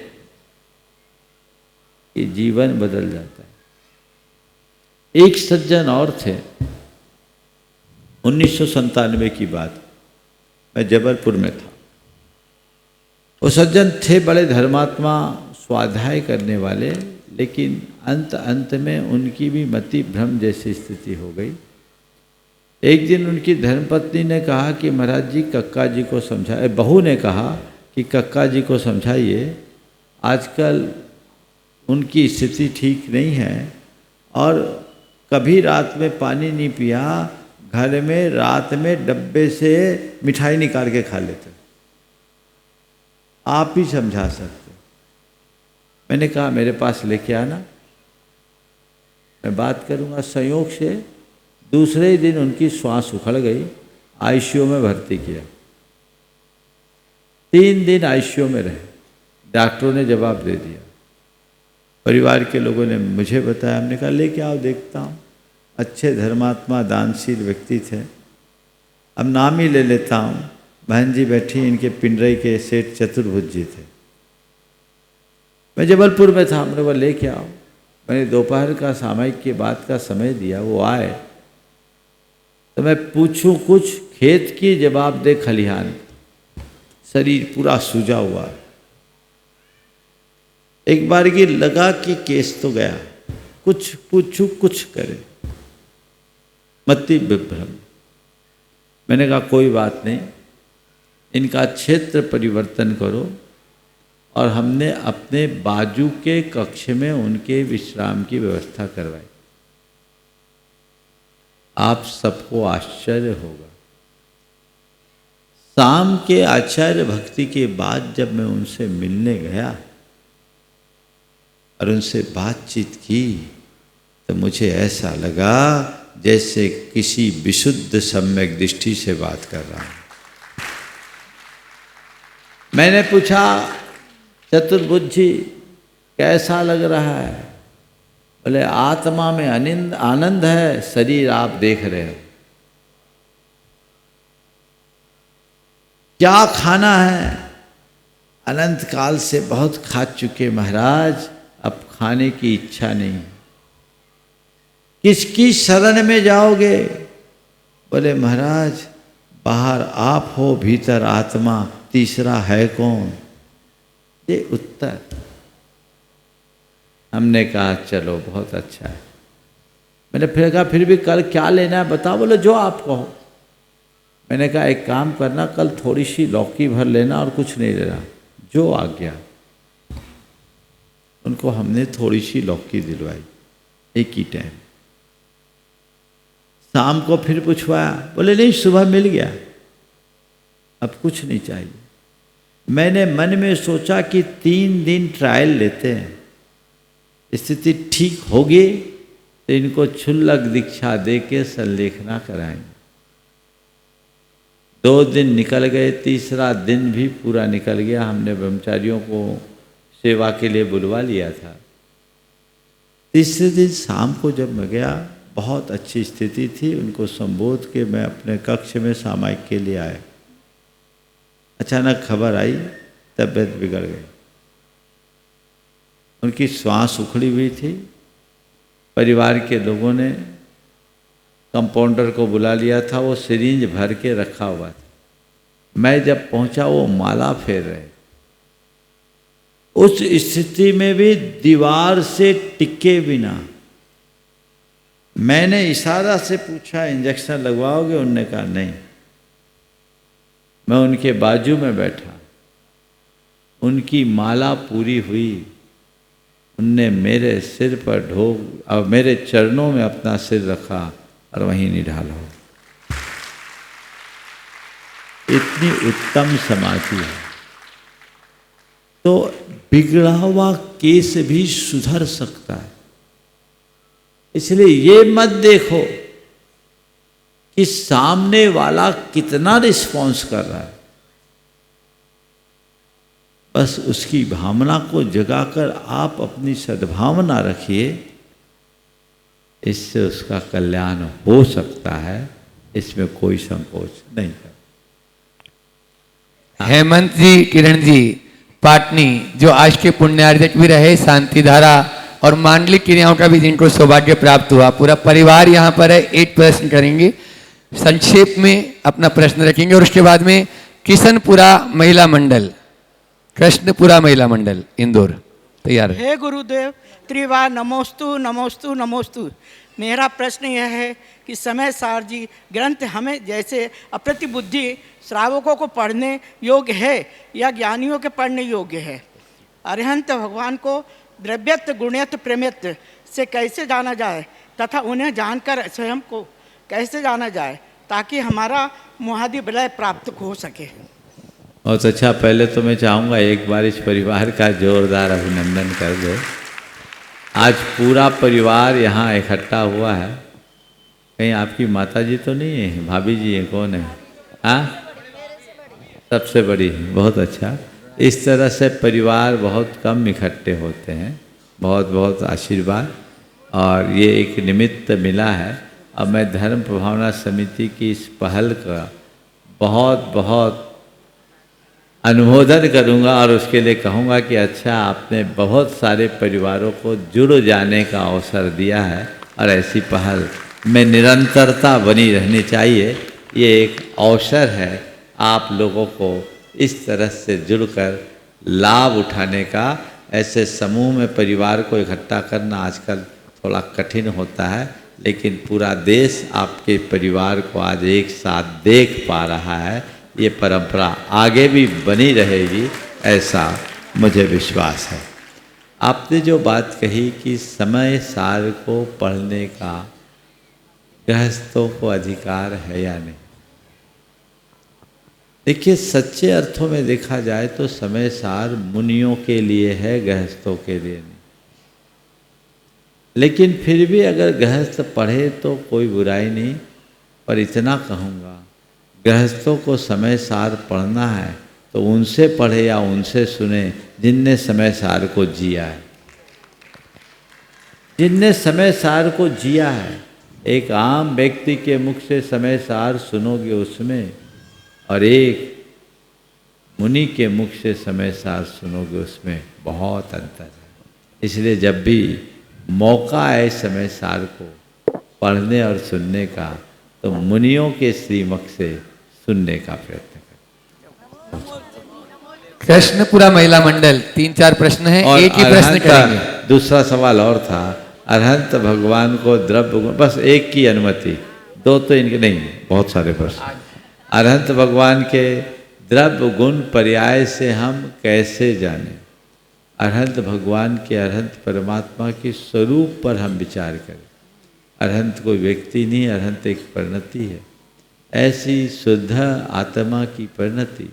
कि जीवन बदल जाता है। एक सज्जन और थे, 1997 की बात, मैं जबलपुर में था। वो सज्जन थे बड़े धर्मात्मा, स्वाध्याय करने वाले, लेकिन अंत अंत में उनकी भी मति भ्रम जैसी स्थिति हो गई। एक दिन उनकी धर्मपत्नी ने कहा कि महाराज जी कक्का जी को समझाइए, बहू ने कहा कि कक्का जी को समझाइए, आजकल उनकी स्थिति ठीक नहीं है और कभी रात में पानी नहीं पिया, घर में रात में डब्बे से मिठाई निकाल के खा लेते, आप ही समझा सकते। मैंने कहा मेरे पास लेके आना, मैं बात करूंगा। संयोग से दूसरे ही दिन उनकी श्वास उखड़ गई, आईसीयू में भर्ती किया। 3 दिन आईसीयू में रहे, डॉक्टरों ने जवाब दे दिया। परिवार के लोगों ने मुझे बताया, हमने कहा लेके आओ देखता हूँ। अच्छे धर्मात्मा दानशील व्यक्ति थे, अब नाम ही ले लेता हूँ। बहन जी बैठी, इनके पिंडरई के सेठ चतुर्भुज जी थे। मैं जबलपुर में था, हमने बोला लेके आओ। मैंने दोपहर का सामयिक के बाद का समय दिया, वो आए तो मैं पूछूं कुछ, खेत की जवाब दे खलिहान, शरीर पूरा सूजा हुआ। एक बार की लगा कि केस तो गया, कुछ पूछूं कुछ करे, मति विभ्रम। मैंने कहा कोई बात नहीं, इनका क्षेत्र परिवर्तन करो। और हमने अपने बाजू के कक्ष में उनके विश्राम की व्यवस्था करवाई। आप सबको आश्चर्य होगा, शाम के आचार्य भक्ति के बाद जब मैं उनसे मिलने गया और उनसे बातचीत की तो मुझे ऐसा लगा जैसे किसी विशुद्ध सम्यक दृष्टि से बात कर रहा हूं। मैंने पूछा चतुर्भुज जी कैसा लग रहा है? बोले आत्मा में आनंद है, शरीर आप देख रहे हो। क्या खाना है? अनंत काल से बहुत खा चुके महाराज, अब खाने की इच्छा नहीं। किसकी शरण में जाओगे? बोले महाराज बाहर आप हो, भीतर आत्मा, तीसरा है कौन? ये उत्तर। हमने कहा चलो बहुत अच्छा है। मैंने फिर कहा फिर भी कल क्या लेना है बताओ। बोले जो आप कहो। मैंने कहा एक काम करना, कल थोड़ी सी लौकी भर लेना और कुछ नहीं लेना, जो आ गया। उनको हमने थोड़ी सी लौकी दिलवाई एक ही टाइम। शाम को फिर पूछवाया, बोले नहीं सुबह मिल गया, अब कुछ नहीं चाहिए। मैंने मन में सोचा कि 3 दिन ट्रायल लेते हैं, स्थिति ठीक होगी तो इनको क्षुल्लक दीक्षा दे के संलेखना कराएंगे। 2 दिन निकल गए, तीसरा दिन भी पूरा निकल गया। हमने ब्रह्मचारियों को सेवा के लिए बुलवा लिया था। तीसरे दिन शाम को जब मैं गया, बहुत अच्छी स्थिति थी। उनको संबोध के मैं अपने कक्ष में सामायिक के लिए आया। अचानक खबर आई तबीयत बिगड़ गई, उनकी श्वास उखड़ी हुई थी। परिवार के लोगों ने कंपाउंडर को बुला लिया था, वो सिरिंज भर के रखा हुआ था। मैं जब पहुंचा वो माला फेर रहे। उस स्थिति में भी दीवार से टिके बिना मैंने इशारा से पूछा इंजेक्शन लगवाओगे? उन्होंने कहा नहीं। मैं उनके बाजू में बैठा, उनकी माला पूरी हुई। उनने मेरे सिर पर अब मेरे चरणों में अपना सिर रखा और वहीं निढाला। इतनी उत्तम समाधि है। तो बिगड़ा हुआ केस भी सुधर सकता है। इसलिए ये मत देखो कि सामने वाला कितना रिस्पॉन्स कर रहा है, बस उसकी भावना को जगाकर आप अपनी सद्भावना रखिए, इससे उसका कल्याण हो सकता है। इसमें कोई संकोच नहीं है। हेमंत जी, किरण जी पाटनी, जो आज के पुण्यार्जक भी रहे, शांति धारा और मांडलिक क्रियाओं का भी जिनको सौभाग्य प्राप्त हुआ, पूरा परिवार यहाँ पर है। 8 प्रश्न करेंगे, संक्षेप में अपना प्रश्न रखेंगे और उसके बाद में किशनपुरा महिला मंडल, कृष्णपुरा महिला मंडल इंदौर, तैयार है। हे गुरुदेव, त्रिवार नमोस्तु नमोस्तु नमोस्तु। मेरा प्रश्न यह है कि समय सार जी ग्रंथ हमें जैसे अप्रतिबुद्धि श्रावकों को पढ़ने योग्य है या ज्ञानियों के पढ़ने योग्य है? अरिहंत भगवान को द्रव्यत्व गुण्यत्व प्रेम्यत्व से कैसे जाना जाए तथा उन्हें जानकर स्वयं को कैसे जाना जाए ताकि हमारा मुहादि विलय प्राप्त हो सके? बहुत अच्छा। पहले तो मैं चाहूँगा एक बार इस परिवार का जोरदार अभिनंदन कर दो। आज पूरा परिवार यहाँ इकट्ठा हुआ है। कहीं आपकी माता जी तो नहीं है, भाभी जी हैं, कौन है? हाँ, सबसे बड़ी है। बहुत अच्छा। इस तरह से परिवार बहुत कम इकट्ठे होते हैं। बहुत बहुत आशीर्वाद। और ये एक निमित्त मिला है। अब मैं धर्म प्रभावना समिति की इस पहल का बहुत बहुत अनुमोदन करूंगा और उसके लिए कहूंगा कि अच्छा, आपने बहुत सारे परिवारों को जुड़ जाने का अवसर दिया है और ऐसी पहल में निरंतरता बनी रहनी चाहिए। ये एक अवसर है आप लोगों को इस तरह से जुड़कर लाभ उठाने का। ऐसे समूह में परिवार को इकट्ठा करना आजकल थोड़ा कठिन होता है, लेकिन पूरा देश आपके परिवार को आज एक साथ देख पा रहा है। ये परंपरा आगे भी बनी रहेगी, ऐसा मुझे विश्वास है। आपने जो बात कही कि समय सार को पढ़ने का गृहस्थों को अधिकार है या नहीं, देखिए सच्चे अर्थों में देखा जाए तो समय सार मुनियों के लिए है, गृहस्थों के लिए नहीं। लेकिन फिर भी अगर गृहस्थ पढ़े तो कोई बुराई नहीं, पर इतना कहूँगा गृहस्थों को समय सार पढ़ना है तो उनसे पढ़े या उनसे सुने जिनने समय सार को जिया है। जिनने समय सार को जिया है। एक आम व्यक्ति के मुख से समय सार सुनोगे उसमें, और एक मुनि के मुख से समय सार सुनोगे उसमें बहुत अंतर है। इसलिए जब भी मौका आए समय सार को पढ़ने और सुनने का तो मुनियों के श्रीमुख से सुनने का प्रयत्न करें। कृष्णपुरा महिला मंडल 3-4 प्रश्न हैं, एक ही प्रश्न करेंगे। दूसरा सवाल और था, अरहंत भगवान को द्रव्य गुण, बस एक की अनुमति, दो तो इनके नहीं, बहुत सारे प्रश्न। अरहंत भगवान के द्रव्य गुण पर्याय से हम कैसे जाने? अरहंत भगवान के, अरहंत परमात्मा के स्वरूप पर हम विचार करें। अरहंत कोई व्यक्ति नहीं, अरहंत एक परिणति है। ऐसी शुद्ध आत्मा की परिणति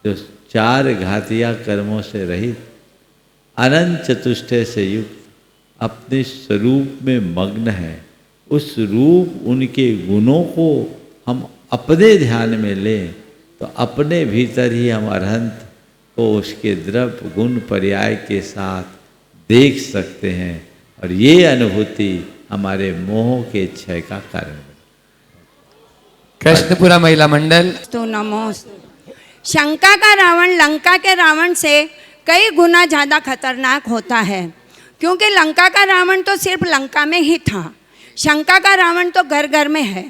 जो 4 घातिया कर्मों से रहित, अनंत चतुष्टय से युक्त, अपने स्वरूप में मग्न है। उस रूप उनके गुणों को हम अपने ध्यान में लें तो अपने भीतर ही हम अरहंत को उसके द्रव्य गुण पर्याय के साथ देख सकते हैं, और ये अनुभूति हमारे मोह के क्षय का कारण है। कृष्णपुरा महिला मंडल। तो नमोस्तु। शंका का रावण लंका के रावण से कई गुना ज़्यादा खतरनाक होता है, क्योंकि लंका का रावण तो सिर्फ लंका में ही था, शंका का रावण तो घर घर में है।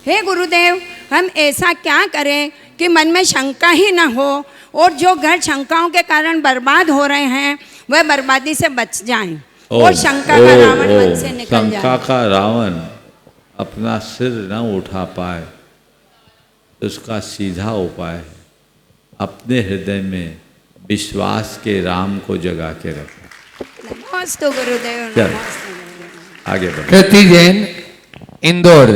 हे गुरुदेव, हम ऐसा क्या करें कि मन में शंका ही ना हो और जो घर शंकाओं के कारण बर्बाद हो रहे हैं वह बर्बादी से बच जाएं और शंका का रावण मन से निकल जाए। शंका का रावण अपना सिर न उठा पाए तो उसका सीधा उपाय है अपने हृदय में विश्वास के राम को जगा के रखना। नमस्ते गुरुदेव। नमस्ते। आगे बढ़ो। कृति जैन, इंदौर।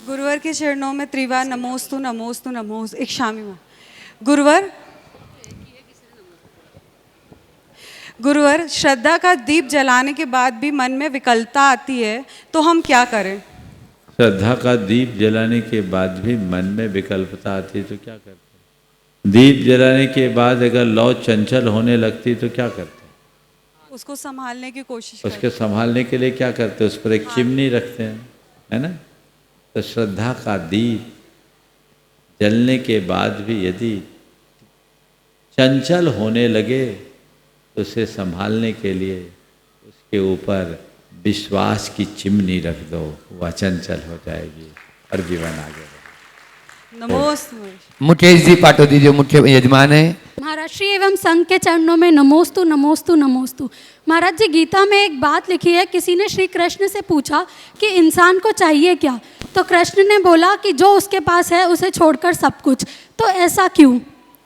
गुरुवर के चरणों में त्रिवार नमोस्तु नमोस्तु नमोस्तु। एक शामी माँ। गुरुवर, श्रद्धा का दीप जलाने के बाद भी मन में विकलता आती है, तो हम क्या करें? श्रद्धा का दीप जलाने के बाद भी मन में विकल्पता आती है तो क्या करते हैं? दीप जलाने के बाद अगर लौ चंचल होने लगती तो क्या करते हैं? उसको संभालने की कोशिश उसके संभालने के लिए क्या करते हैं? उस पर एक चिमनी रखते हैं, है ना? तो श्रद्धा का दीप जलने के बाद भी यदि चंचल होने लगे तो उसे संभालने के लिए उसके ऊपर विश्वास की चिमनी रख दो, वह चंचल हो जाएगी और जीवन आगे बढ़ेगा। नमोस्तु। मुकेश जी पाटोदी जो मुख्य यजमान है। महाराज श्री एवं संघ के चरणों में नमोस्तु नमोस्तु नमोस्तु। महाराज जी, गीता में एक बात लिखी है, किसी ने श्री कृष्ण से पूछा कि इंसान को चाहिए क्या, तो कृष्ण ने बोला कि जो उसके पास है उसे छोड़कर सब कुछ। तो ऐसा क्यों?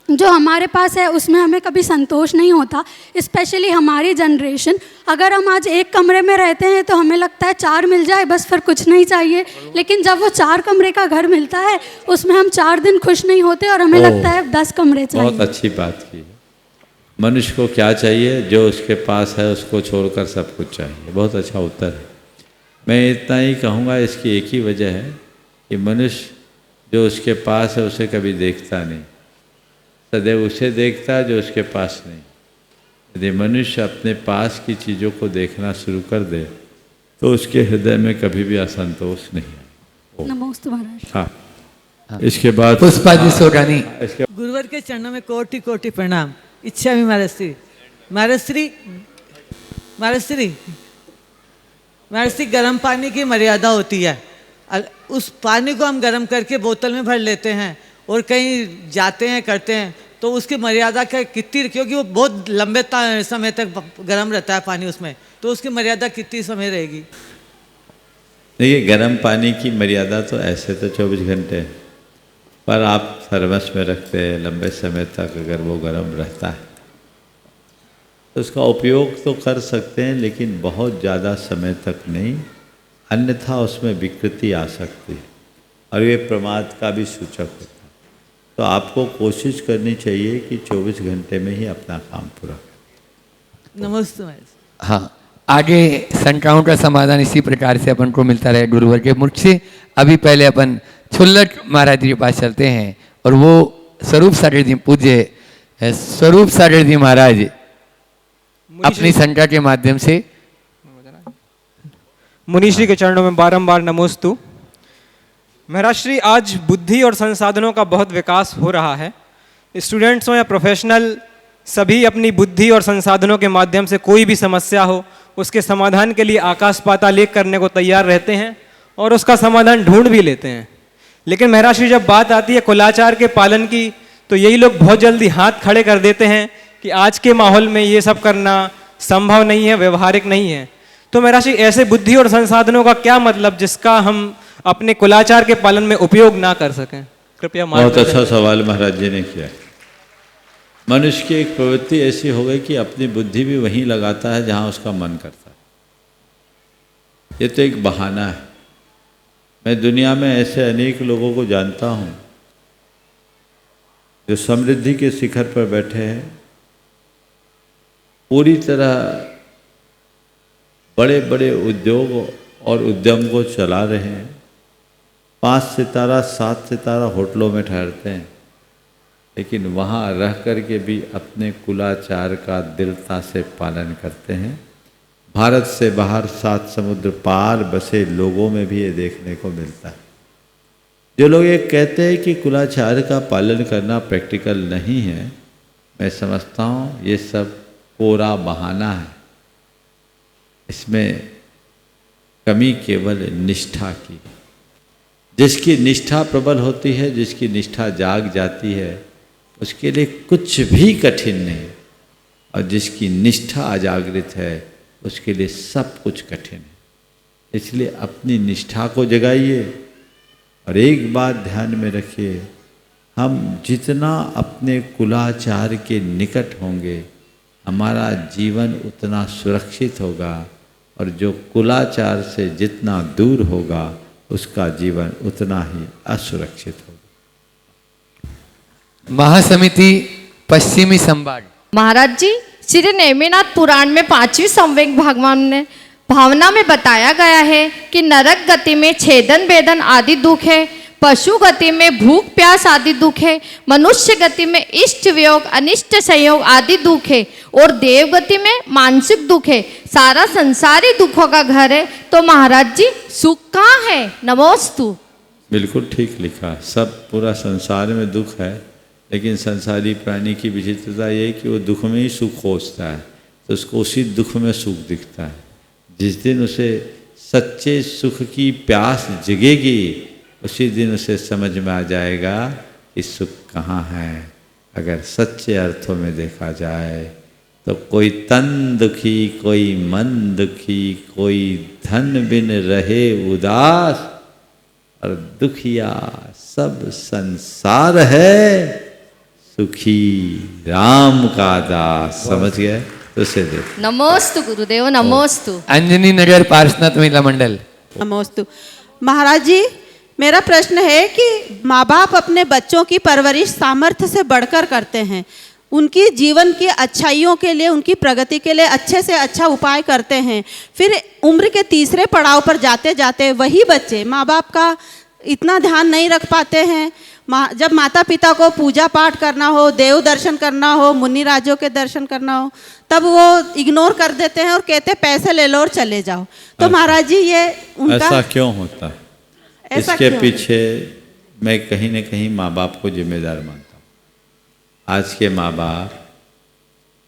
जो हमारे पास है उसमें हमें कभी संतोष नहीं होता, स्पेशली हमारी जनरेशन। अगर हम आज एक कमरे में रहते हैं तो हमें लगता है 4 मिल जाए बस, फिर कुछ नहीं चाहिए। लेकिन जब वो 4 कमरे का घर मिलता है उसमें हम 4 दिन खुश नहीं होते और हमें लगता है 10 कमरे चाहिए। बहुत अच्छी बात की। मनुष्य को क्या चाहिए? जो उसके पास है उसको छोड़कर सब कुछ चाहिए। बहुत अच्छा उत्तर है। मैं इतना ही कहूँगा, इसकी एक ही वजह है कि मनुष्य जो उसके पास है उसे कभी देखता नहीं, सदैव उसे देखता है जो उसके पास नहीं। यदि मनुष्य अपने पास की चीज़ों को देखना शुरू कर दे तो उसके हृदय में कभी भी असंतोष नहीं है। नमोस्तु महाराज। हाँ, इसके बाद पुष्पा जी सोगानी। गुरुवर के चरणों में कोटि कोटि प्रणाम। इच्छा भी महाराज श्री गर्म पानी की मर्यादा होती है। उस पानी को हम गर्म करके बोतल में भर लेते हैं और कहीं जाते हैं करते हैं तो उसकी मर्यादा क्या कितनी, क्योंकि वो बहुत लंबे समय तक गर्म रहता है पानी उसमें, तो उसकी मर्यादा कितनी समय रहेगी? देखिए, गर्म पानी की मर्यादा तो ऐसे तो 24 घंटे है, पर आप थर्मस में रखते हैं लंबे समय तक, अगर वो गर्म रहता है तो उसका उपयोग तो कर सकते हैं, लेकिन बहुत ज़्यादा समय तक नहीं, अन्यथा उसमें विकृति आ सकती है और ये प्रमाद का भी सूचक होता है। तो आपको कोशिश करनी चाहिए कि 24 घंटे में ही अपना काम पूरा करें। नमस्ते। हाँ, आगे शंकाओं का समाधान इसी प्रकार से अपन को मिलता रहे गुरुवर के मुख से। अभी पहले अपन छुल्लक महाराज जी के पास चलते हैं और वो स्वरूप सागर जी, पूज्य स्वरूप सागर जी महाराज अपनी शंका के माध्यम से मुनिश्री के चरणों में बारंबार नमोस्तु। महाराज श्री, आज बुद्धि और संसाधनों का बहुत विकास हो रहा है। स्टूडेंट्स हो या प्रोफेशनल, सभी अपनी बुद्धि और संसाधनों के माध्यम से कोई भी समस्या हो उसके समाधान के लिए आकाश पाताल एक करने को तैयार रहते हैं और उसका समाधान ढूंढ भी लेते हैं। लेकिन महाराज श्री, जब बात आती है कुलाचार के पालन की तो यही लोग बहुत जल्दी हाथ खड़े कर देते हैं कि आज के माहौल में ये सब करना संभव नहीं है, व्यवहारिक नहीं है। तो महाराज श्री, ऐसे बुद्धि और संसाधनों का क्या मतलब जिसका हम अपने कुलाचार के पालन में उपयोग ना कर सकें? कृपया बहुत अच्छा सवाल महाराज जी ने किया। मनुष्य की एक प्रवृत्ति ऐसी हो गई कि अपनी बुद्धि भी वहीं लगाता है जहां उसका मन करता है। ये तो एक बहाना है। मैं दुनिया में ऐसे अनेक लोगों को जानता हूं जो समृद्धि के शिखर पर बैठे हैं, पूरी तरह बड़े बड़े उद्योग और उद्यम को चला रहे हैं, 5 सितारा 7 सितारा होटलों में ठहरते हैं, लेकिन वहाँ रह कर के भी अपने कुलाचार का दृढ़ता से पालन करते हैं। भारत से बाहर 7 समुद्र पार बसे लोगों में भी ये देखने को मिलता है। जो लोग ये कहते हैं कि कुलाचार का पालन करना प्रैक्टिकल नहीं है, मैं समझता हूँ ये सब कोरा बहाना है। इसमें कमी केवल निष्ठा की। जिसकी निष्ठा प्रबल होती है, जिसकी निष्ठा जाग जाती है, उसके लिए कुछ भी कठिन नहीं, और जिसकी निष्ठा अजागृत है उसके लिए सब कुछ कठिन है। इसलिए अपनी निष्ठा को जगाइए और एक बात ध्यान में रखिए, हम जितना अपने कुलाचार के निकट होंगे हमारा जीवन उतना सुरक्षित होगा, और जो कुलाचार से जितना दूर होगा उसका जीवन उतना ही असुरक्षित होगा। महासमिति पश्चिमी संभाग। महाराज जी, श्री नेमिनाथ पुराण में 5वीं संवेग भावना में बताया गया है कि नरक गति में छेदन भेदन आदि दुख है, पशु गति में भूख प्यास आदि दुख है, मनुष्य गति में इष्ट वियोग अनिष्ट संयोग आदि दुख है, और देव गति में मानसिक दुख है। सारा संसारी दुखों का घर है। तो महाराज जी, सुख कहाँ है? नमोस्तु। बिल्कुल ठीक लिखा। सब पूरा संसार में दुख है, लेकिन संसारी प्राणी की विचित्रता ये है कि वो दुख में ही सुख खोजता है, तो उसको उसी दुख में सुख दिखता है। जिस दिन उसे सच्चे सुख की प्यास जगेगी उसी दिन उसे समझ में आ जाएगा कि सुख कहाँ है। अगर सच्चे अर्थों में देखा जाए तो कोई तन दुखी, कोई मन दुखी, कोई धन बिन रहे उदास, और दुखिया सब संसार है, सुखी राम का दास। समझ गए? तो उसे देख। नमोस्तु गुरुदेव, नमोस्तु। अंजनी नगर पार्षनाथ महिला मंडल। नमोस्तु। महाराज जी, मेरा प्रश्न है कि माँ बाप अपने बच्चों की परवरिश सामर्थ्य से बढ़कर करते हैं, उनकी जीवन की अच्छाइयों के लिए, उनकी प्रगति के लिए अच्छे से अच्छा उपाय करते हैं। फिर उम्र के तीसरे पड़ाव पर जाते जाते वही बच्चे माँ बाप का इतना ध्यान नहीं रख पाते हैं। जब माता पिता को पूजा पाठ करना हो, देव दर्शन करना हो, मुनि राजों के दर्शन करना हो, तब वो इग्नोर कर देते हैं और कहते हैं पैसे ले लो और चले जाओ। तो महाराज जी, ये उनका ऐसा क्यों होता है? इसके पीछे मैं कहीं न कहीं माँ बाप को जिम्मेदार मानता हूँ। आज के माँ बाप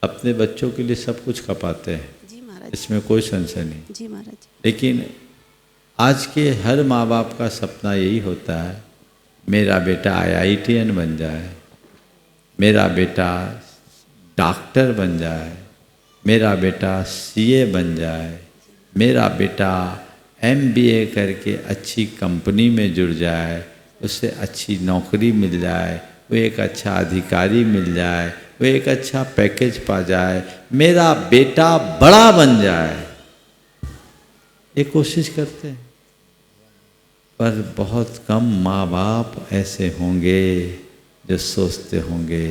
अपने बच्चों के लिए सब कुछ खपाते हैं, जी महाराज, इसमें कोई संशय नहीं। जी महाराज। लेकिन आज के हर माँ बाप का सपना यही होता है, मेरा बेटा IITN बन जाए, मेरा बेटा डॉक्टर बन जाए, मेरा बेटा CA बन जाए, मेरा बेटा MBA करके अच्छी कंपनी में जुड़ जाए, उसे अच्छी नौकरी मिल जाए, वो एक अच्छा अधिकारी मिल जाए, वो एक अच्छा पैकेज पा जाए, मेरा बेटा बड़ा बन जाए। ये कोशिश करते हैं, पर बहुत कम माँ बाप ऐसे होंगे जो सोचते होंगे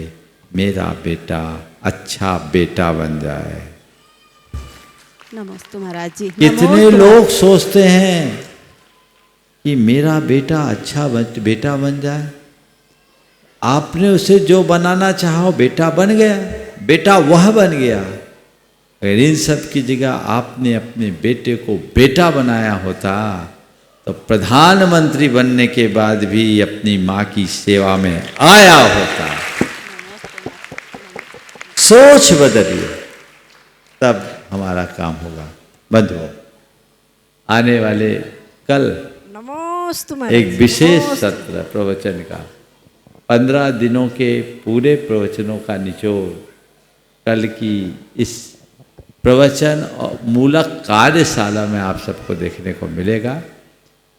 मेरा बेटा अच्छा बेटा बन जाए। नमस्ते महाराज जी। कितने लोग सोचते हैं कि मेरा बेटा अच्छा बेटा बन जाए। आपने उसे जो बनाना चाहा बेटा बन गया, बेटा वह बन गया। अगर इन सब की जगह आपने अपने बेटे को बेटा बनाया होता तो प्रधानमंत्री बनने के बाद भी अपनी माँ की सेवा में आया होता। सोच बदलिए, तब हमारा काम होगा। बंधुओं, आने वाले कल एक विशेष सत्र प्रवचन का 15 दिनों के पूरे प्रवचनों का निचोड़ कल की इस प्रवचन और मूलक कार्यशाला में आप सबको देखने को मिलेगा,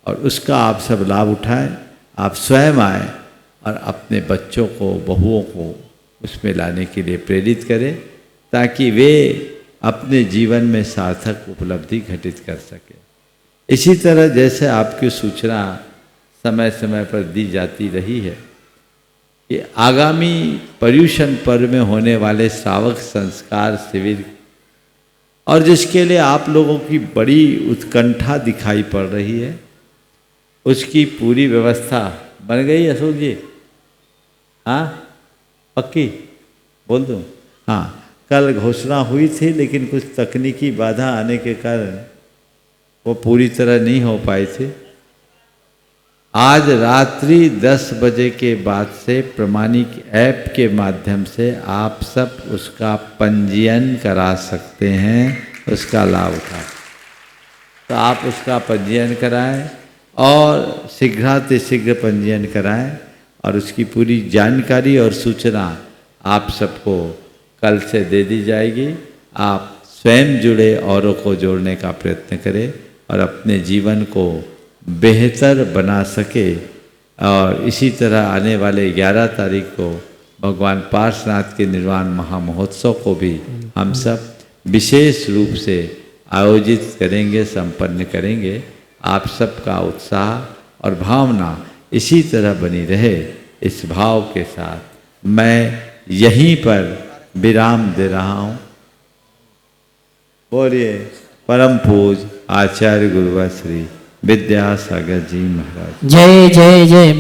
और उसका आप सब लाभ उठाएं। आप स्वयं आएँ और अपने बच्चों को, बहुओं को उसमें लाने के लिए प्रेरित करें, ताकि वे अपने जीवन में सार्थक उपलब्धि घटित कर सके। इसी तरह जैसे आपकी सूचना समय समय पर दी जाती रही है कि आगामी पर्युषण पर्व में होने वाले श्रावक संस्कार शिविर, और जिसके लिए आप लोगों की बड़ी उत्कंठा दिखाई पड़ रही है, उसकी पूरी व्यवस्था बन गई। अशोक जी, हाँ पक्की बोल दूँ? हाँ, कल घोषणा हुई थी, लेकिन कुछ तकनीकी बाधा आने के कारण वो पूरी तरह नहीं हो पाई थी। आज रात्रि 10 बजे के बाद से प्रमाणिक ऐप के माध्यम से आप सब उसका पंजीयन करा सकते हैं, उसका लाभ उठा। तो आप उसका पंजीयन कराएं और शीघ्रातिशीघ्र पंजीयन कराएं, और उसकी पूरी जानकारी और सूचना आप सबको कल से दे दी जाएगी। आप स्वयं जुड़े, औरों को जोड़ने का प्रयत्न करें और अपने जीवन को बेहतर बना सके। और इसी तरह आने वाले 11 तारीख को भगवान पार्श्वनाथ के निर्वाण महामहोत्सव को भी हम सब विशेष रूप से आयोजित करेंगे, संपन्न करेंगे। आप सबका उत्साह और भावना इसी तरह बनी रहे, इस भाव के साथ मैं यहीं पर विराम दे रहा हूँ। बोलिए परम पूज आचार्य गुरुवर श्री विद्यासागर जी महाराज। जय जय जय।